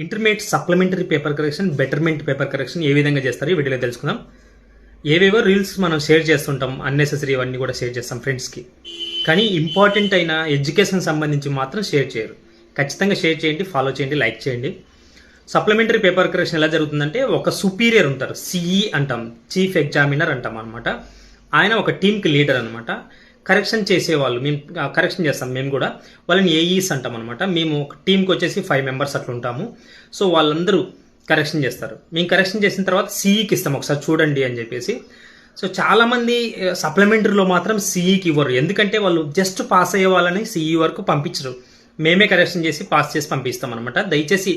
Intermediate supplementary paper correction, betterment paper correction ఏ విధంగా చేస్తారో ఈ వీడియోలో తెలుసుకుందాం. ఏవేవో రీల్స్ మనం షేర్ చేస్తుంటాం, అన్నెసెసరీ అవన్నీ కూడా షేర్ చేస్తాం ఫ్రెండ్స్కి. కానీ ఇంపార్టెంట్ అయిన ఎడ్యుకేషన్ సంబంధించి మాత్రం షేర్ చేయరు. ఖచ్చితంగా షేర్ చేయండి, ఫాలో చేయండి, లైక్ చేయండి. సప్లిమెంటరీ పేపర్ కరెక్షన్ ఎలా జరుగుతుందంటే, ఒక సుపీరియర్ ఉంటారు, సిఈ అంటాం, చీఫ్ ఎగ్జామినర్ అంటాం అనమాట. ఆయన ఒక టీంకి లీడర్ అనమాట. కరెక్షన్ చేసేవాళ్ళు, మేము కరెక్షన్ చేస్తాం, మేము కూడా వాళ్ళని ఏఈస్ అంటాం అనమాట. మేము ఒక టీంకి వచ్చేసి 5 మెంబర్స్ అట్లా ఉంటాము. సో వాళ్ళందరూ కరెక్షన్ చేస్తారు. మేము కరెక్షన్ చేసిన తర్వాత సిఈకి ఇస్తాం, ఒకసారి చూడండి అని చెప్పేసి. సో చాలామంది సప్లిమెంటరీలో మాత్రం సిఈకి ఇవ్వరు, ఎందుకంటే వాళ్ళు జస్ట్ పాస్ అయ్యే వాళ్ళని సిఈ వరకు పంపించరు. మేమే కరెక్షన్ చేసి పాస్ చేసి పంపిస్తాం అనమాట. దయచేసి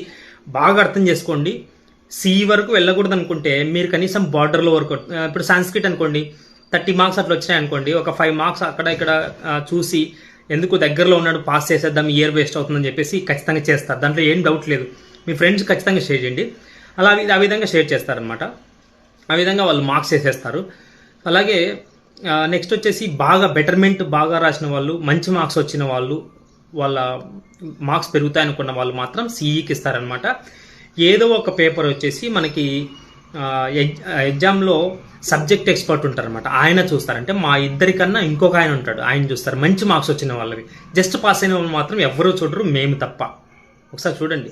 బాగా అర్థం చేసుకోండి. సిఈ వరకు వెళ్ళకూడదు అనుకుంటే మీరు కనీసం బార్డర్లో వరకు, ఇప్పుడు సాంస్క్రిట్ అనుకోండి, 30 మార్క్స్ అట్లా వచ్చినాయి అనుకోండి, ఒక 5 మార్క్స్ అక్కడ ఇక్కడ చూసి ఎందుకు దగ్గరలో ఉన్నాడు పాస్ చేసేద్దాం, ఇయర్ వేస్ట్ అవుతుందని చెప్పేసి ఖచ్చితంగా చేస్తారు. దాంట్లో ఏం డౌట్ లేదు. మీ ఫ్రెండ్స్ ఖచ్చితంగా షేర్ చేయండి. ఆ విధంగా షేర్ చేస్తారనమాట. ఆ విధంగా వాళ్ళు మార్క్స్ వేసేస్తారు. అలాగే నెక్స్ట్ వచ్చేసి బాగా బెటర్మెంట్ బాగా రాసిన వాళ్ళు, మంచి మార్క్స్ వచ్చిన వాళ్ళు, వాళ్ళ మార్క్స్ పెరుగుతాయి అనుకున్న వాళ్ళు మాత్రం సిఈకి ఇస్తారనమాట. ఏదో ఒక పేపర్ వచ్చేసి మనకి ఎగ్జామ్లో సబ్జెక్ట్ ఎక్స్పర్ట్ ఉంటారనమాట, ఆయన చూస్తారంటే మా ఇద్దరికన్నా ఇంకొక ఆయన ఉంటాడు, ఆయన చూస్తారు మంచి మార్క్స్ వచ్చిన వాళ్ళవి. జస్ట్ పాస్ అయిన వాళ్ళు మాత్రం ఎవరూ చూడరు, మేము తప్ప. ఒకసారి చూడండి.